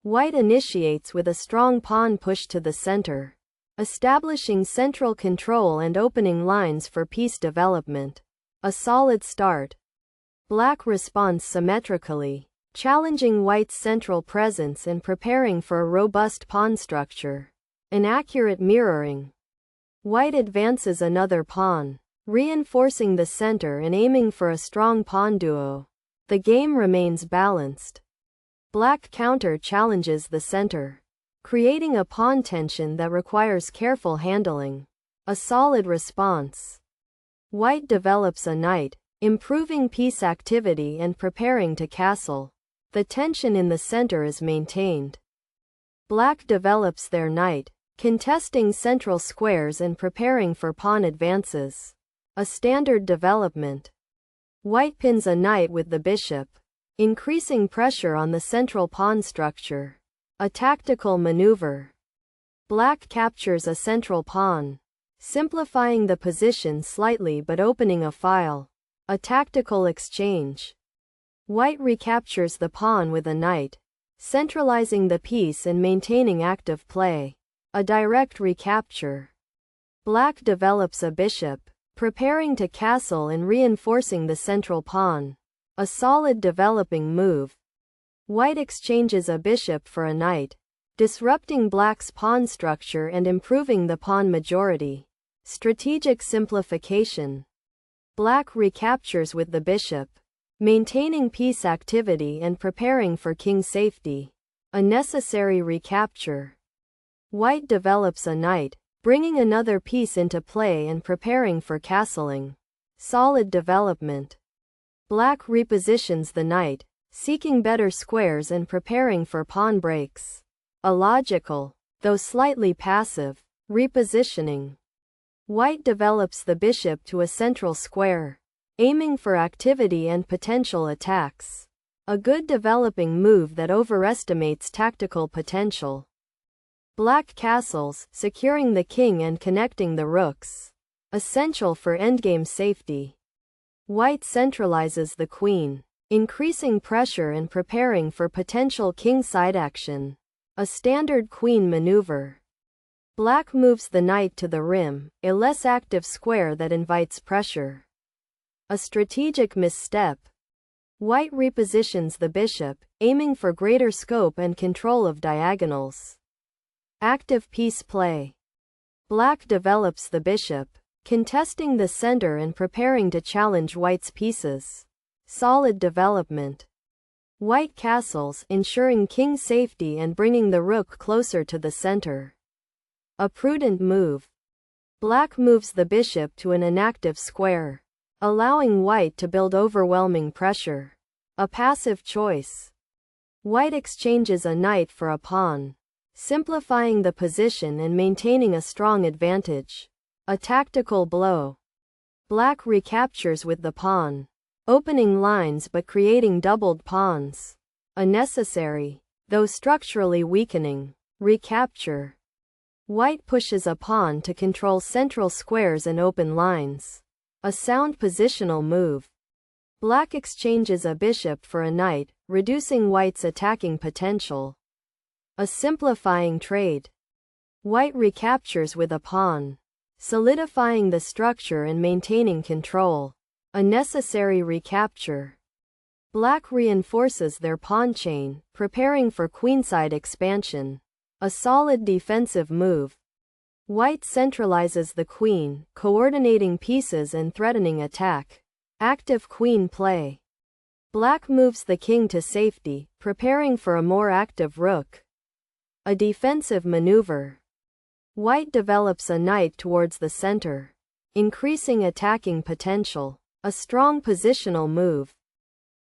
White initiates with a strong pawn push to the center, establishing central control and opening lines for piece development. A solid start. Black responds symmetrically, challenging White's central presence and preparing for a robust pawn structure. An accurate mirroring. White advances another pawn, reinforcing the center and aiming for a strong pawn duo. The game remains balanced. Black counter challenges the center, creating a pawn tension that requires careful handling. A solid response. White develops a knight, improving piece activity and preparing to castle. The tension in the center is maintained. Black develops their knight, contesting central squares and preparing for pawn advances. A standard development. White pins a knight with the bishop, increasing pressure on the central pawn structure. A tactical maneuver. Black captures a central pawn, simplifying the position slightly but opening a file. A tactical exchange. White recaptures the pawn with a knight, centralizing the piece and maintaining active play. A direct recapture. Black develops a bishop, preparing to castle and reinforcing the central pawn. A solid developing move. White exchanges a bishop for a knight, disrupting Black's pawn structure and improving the pawn majority. Strategic simplification. Black recaptures with the bishop, maintaining piece activity and preparing for king safety. A necessary recapture. White develops a knight, bringing another piece into play and preparing for castling. Solid development. Black repositions the knight, seeking better squares and preparing for pawn breaks. A logical, though slightly passive, repositioning. White develops the bishop to a central square, aiming for activity and potential attacks. A good developing move that overestimates tactical potential. Black castles, securing the king and connecting the rooks. Essential for endgame safety. White centralizes the queen, increasing pressure and preparing for potential kingside action. A standard queen maneuver. Black moves the knight to the rim, a less active square that invites pressure. A strategic misstep. White repositions the bishop, aiming for greater scope and control of diagonals. Active piece play. Black develops the bishop, contesting the center and preparing to challenge White's pieces. Solid development. White castles, ensuring king safety and bringing the rook closer to the center. A prudent move. Black moves the bishop to an inactive square, allowing White to build overwhelming pressure. A passive choice. White exchanges a knight for a pawn, simplifying the position and maintaining a strong advantage. A tactical blow. Black recaptures with the pawn, opening lines but creating doubled pawns. A necessary, though structurally weakening, recapture. White pushes a pawn to control central squares and open lines. A sound positional move. Black exchanges a bishop for a knight, reducing White's attacking potential. A simplifying trade. White recaptures with a pawn, solidifying the structure and maintaining control. A necessary recapture. Black reinforces their pawn chain, preparing for queenside expansion. A solid defensive move. White centralizes the queen, coordinating pieces and threatening attack. Active queen play. Black moves the king to safety, preparing for a more active rook. A defensive maneuver. White develops a knight towards the center, increasing attacking potential. A strong positional move.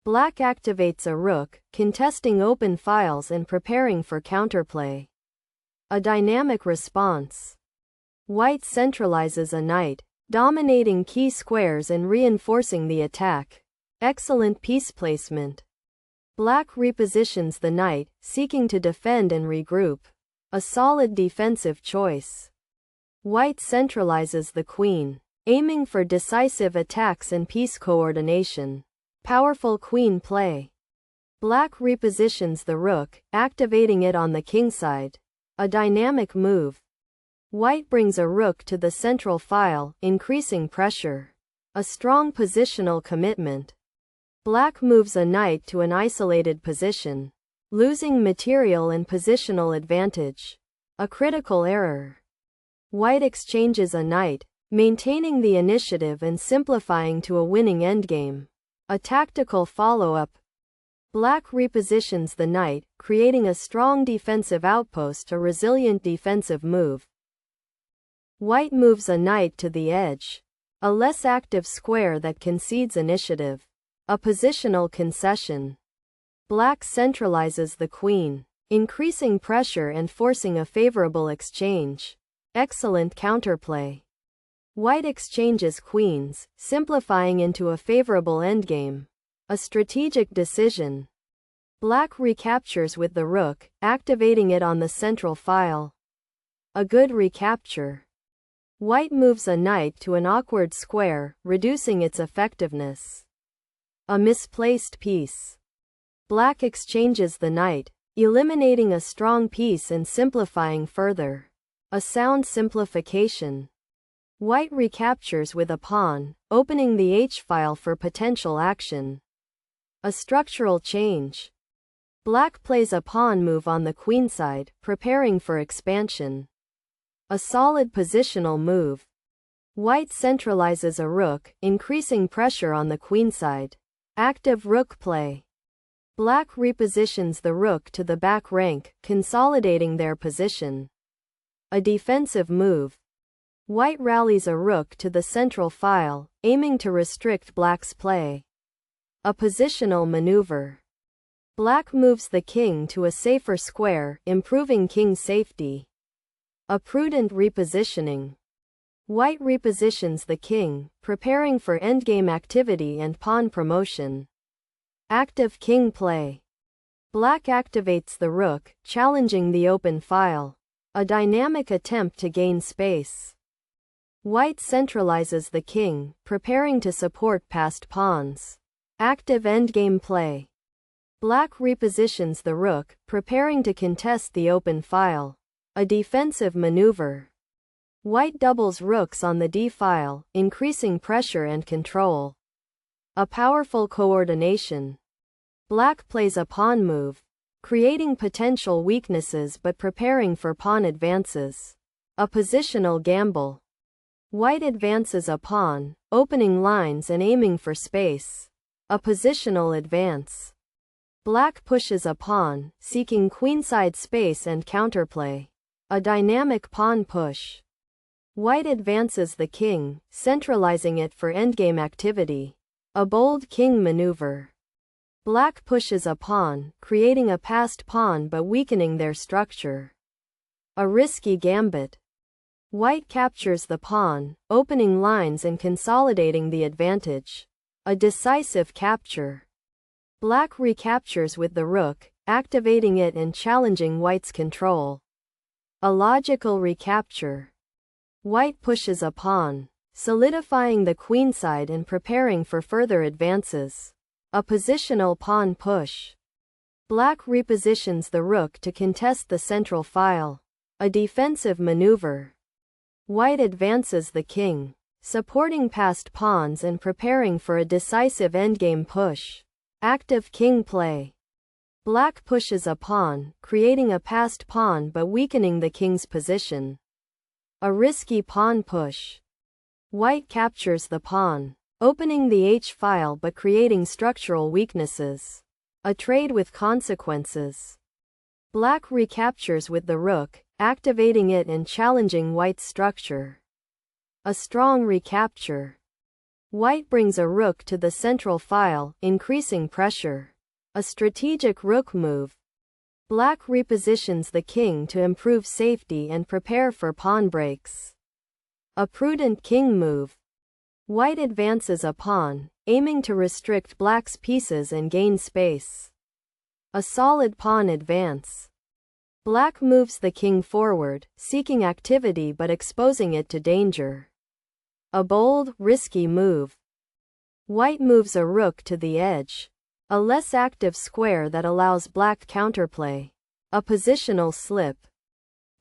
Black activates a rook, contesting open files and preparing for counterplay. A dynamic response. White centralizes a knight, dominating key squares and reinforcing the attack. Excellent piece placement. Black repositions the knight, seeking to defend and regroup. A solid defensive choice. White centralizes the queen, aiming for decisive attacks and piece coordination. Powerful queen play. Black repositions the rook, activating it on the kingside. A dynamic move. White brings a rook to the central file, increasing pressure. A strong positional commitment. Black moves a knight to an isolated position, losing material and positional advantage. A critical error. White exchanges a knight, maintaining the initiative and simplifying to a winning endgame. A tactical follow-up. Black repositions the knight, creating a strong defensive outpost, a resilient defensive move. White moves a knight to the edge. A less active square that concedes initiative. A positional concession. Black centralizes the queen, increasing pressure and forcing a favorable exchange. Excellent counterplay. White exchanges queens, simplifying into a favorable endgame. A strategic decision. Black recaptures with the rook, activating it on the central file. A good recapture. White moves a knight to an awkward square, reducing its effectiveness. A misplaced piece. Black exchanges the knight, eliminating a strong piece and simplifying further. A sound simplification. White recaptures with a pawn, opening the h-file for potential action. A structural change. Black plays a pawn move on the queenside, preparing for expansion. A solid positional move. White centralizes a rook, increasing pressure on the queenside. Active rook play. Black repositions the rook to the back rank, consolidating their position. A defensive move. White rallies a rook to the central file, aiming to restrict Black's play. A positional maneuver. Black moves the king to a safer square, improving king's safety. A prudent repositioning. White repositions the king, preparing for endgame activity and pawn promotion. Active king play. Black activates the rook, challenging the open file. A dynamic attempt to gain space. White centralizes the king, preparing to support passed pawns. Active endgame play. Black repositions the rook, preparing to contest the open file. A defensive maneuver. White doubles rooks on the d-file, increasing pressure and control. A powerful coordination. Black plays a pawn move, creating potential weaknesses but preparing for pawn advances. A positional gamble. White advances a pawn, opening lines and aiming for space. A positional advance. Black pushes a pawn, seeking queenside space and counterplay. A dynamic pawn push. White advances the king, centralizing it for endgame activity. A bold king maneuver. Black pushes a pawn, creating a passed pawn but weakening their structure. A risky gambit. White captures the pawn, opening lines and consolidating the advantage. A decisive capture. Black recaptures with the rook, activating it and challenging White's control. A logical recapture. White pushes a pawn, solidifying the queenside and preparing for further advances. A positional pawn push. Black repositions the rook to contest the central file. A defensive maneuver. White advances the king, supporting passed pawns and preparing for a decisive endgame push. Active king play. Black pushes a pawn, creating a passed pawn but weakening the king's position. A risky pawn push. White captures the pawn, opening the h-file but creating structural weaknesses. A trade with consequences. Black recaptures with the rook, activating it and challenging White's structure. A strong recapture. White brings a rook to the central file, increasing pressure. A strategic rook move. Black repositions the king to improve safety and prepare for pawn breaks. A prudent king move. White advances a pawn, aiming to restrict Black's pieces and gain space. A solid pawn advance. Black moves the king forward, seeking activity but exposing it to danger. A bold, risky move. White moves a rook to the edge, A less active square that allows black counterplay. A positional slip.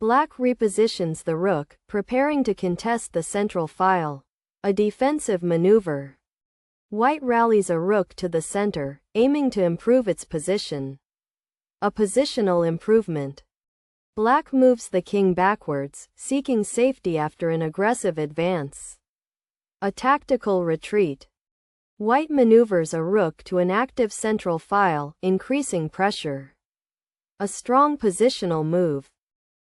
Black repositions the rook, preparing to contest the central file. A defensive maneuver. White rallies a rook to the center, aiming to improve its position. A positional improvement. Black moves the king backwards, seeking safety after an aggressive advance. A tactical retreat. White maneuvers a rook to an active central file, increasing pressure. A strong positional move.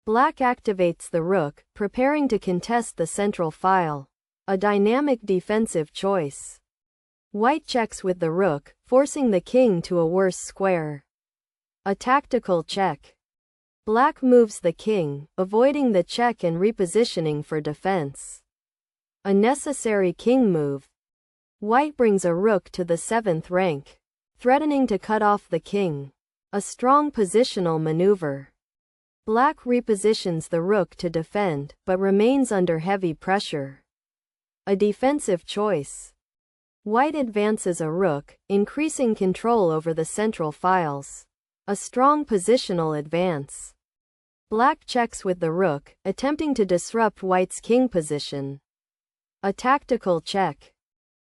Black activates the rook, preparing to contest the central file. A dynamic defensive choice. White checks with the rook, forcing the king to a worse square. A tactical check. Black moves the king, avoiding the check and repositioning for defense. A necessary king move. White brings a rook to the 7th rank, threatening to cut off the king. A strong positional maneuver. Black repositions the rook to defend, but remains under heavy pressure. A defensive choice. White advances a rook, increasing control over the central files. A strong positional advance. Black checks with the rook, attempting to disrupt White's king position. A tactical check.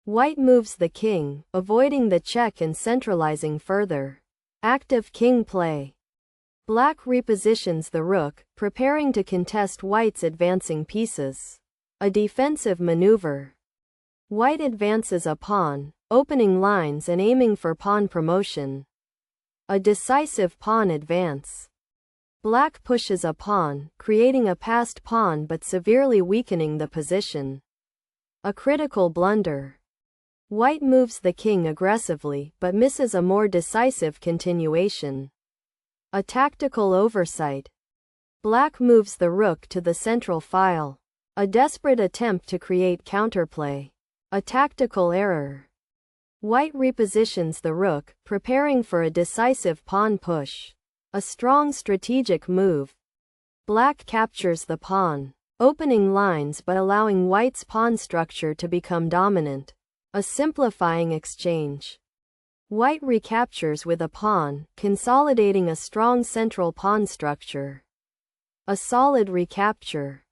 White moves the king, avoiding the check and centralizing further. Active king play. Black repositions the rook, preparing to contest White's advancing pieces. A defensive maneuver. White advances a pawn, opening lines and aiming for pawn promotion. A decisive pawn advance. Black pushes a pawn, creating a passed pawn but severely weakening the position. A critical blunder. White moves the king aggressively but misses a more decisive continuation. A tactical oversight. Black moves the rook to the central file. A desperate attempt to create counterplay. A tactical error. White repositions the rook, preparing for a decisive pawn push. A strong strategic move. Black captures the pawn, opening lines but allowing White's pawn structure to become dominant. A simplifying exchange. White recaptures with a pawn, consolidating a strong central pawn structure. A solid recapture.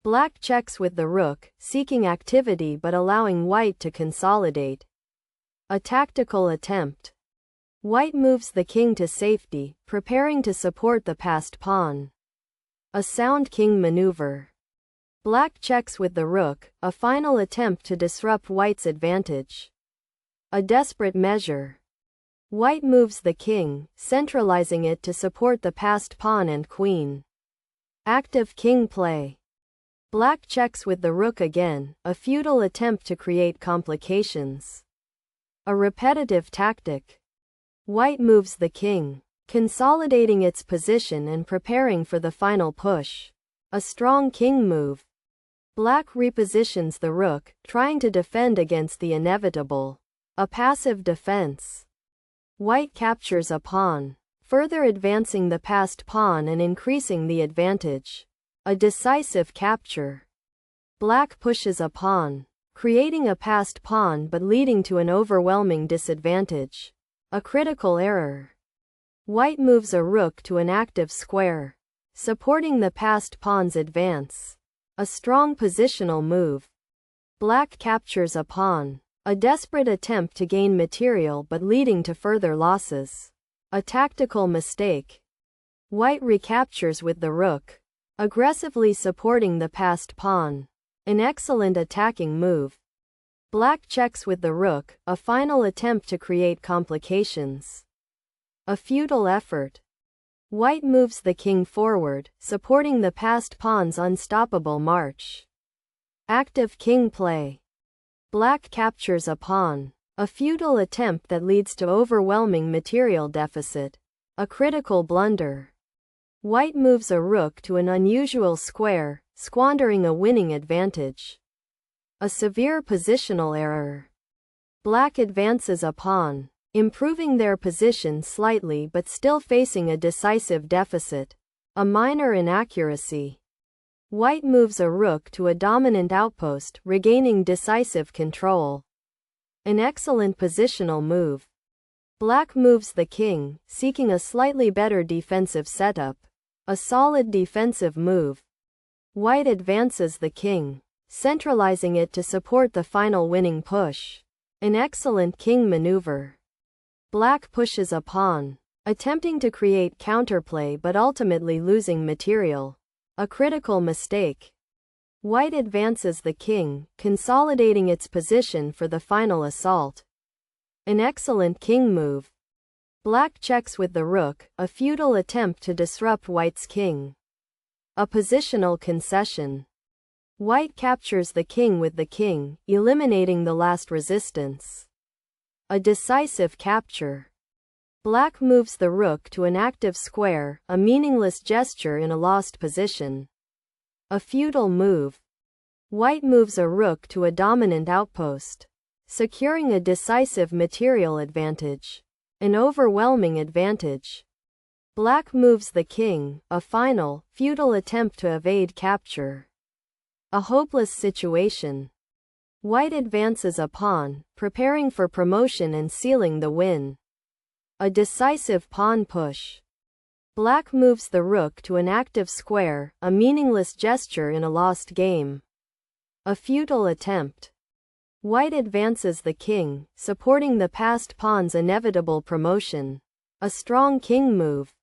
Black checks with the rook, seeking activity but allowing White to consolidate. A tactical attempt. White moves the king to safety, preparing to support the passed pawn. A sound king maneuver. Black checks with the rook, a final attempt to disrupt White's advantage. A desperate measure. White moves the king, centralizing it to support the passed pawn and queen. Active king play. Black checks with the rook again, a futile attempt to create complications. A repetitive tactic. White moves the king, consolidating its position and preparing for the final push. A strong king move. Black repositions the rook, trying to defend against the inevitable. A passive defense. White captures a pawn, further advancing the passed pawn and increasing the advantage. A decisive capture. Black pushes a pawn, creating a passed pawn but leading to an overwhelming disadvantage. A critical error. White moves a rook to an active square, supporting the passed pawn's advance. A strong positional move. Black captures a pawn, a desperate attempt to gain material but leading to further losses. A tactical mistake. White recaptures with the rook, aggressively supporting the passed pawn. An excellent attacking move. Black checks with the rook, a final attempt to create complications. A futile effort. White moves the king forward, supporting the passed pawn's unstoppable march. Active king play. Black captures a pawn, a futile attempt that leads to overwhelming material deficit. A critical blunder. White moves a rook to an unusual square, squandering a winning advantage. A severe positional error. Black advances a pawn, improving their position slightly but still facing a decisive deficit. A minor inaccuracy. White moves a rook to a dominant outpost, regaining decisive control. An excellent positional move. Black moves the king, seeking a slightly better defensive setup. A solid defensive move. White advances the king, centralizing it to support the final winning push. An excellent king maneuver. Black pushes a pawn, attempting to create counterplay but ultimately losing material. A critical mistake. White advances the king, consolidating its position for the final assault. An excellent king move. Black checks with the rook, a futile attempt to disrupt White's king. A positional concession. White captures the king with the king, eliminating the last resistance. A decisive capture. Black moves the rook to an active square, a meaningless gesture in a lost position. A futile move. White moves a rook to a dominant outpost, securing a decisive material advantage. An overwhelming advantage. Black moves the king, a final, futile attempt to evade capture. A hopeless situation. White advances a pawn, preparing for promotion and sealing the win. A decisive pawn push. Black moves the rook to an active square, a meaningless gesture in a lost game. A futile attempt. White advances the king, supporting the passed pawn's inevitable promotion. A strong king move.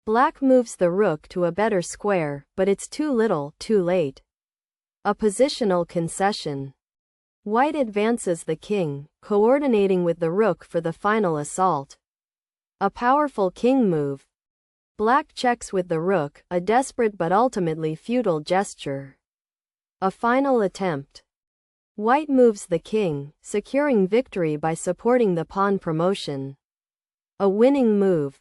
Black moves the rook to a better square, but it's too little, too late. A positional concession. White advances the king, coordinating with the rook for the final assault. A powerful king move. Black checks with the rook, a desperate but ultimately futile gesture. A final attempt. White moves the king, securing victory by supporting the pawn promotion. A winning move.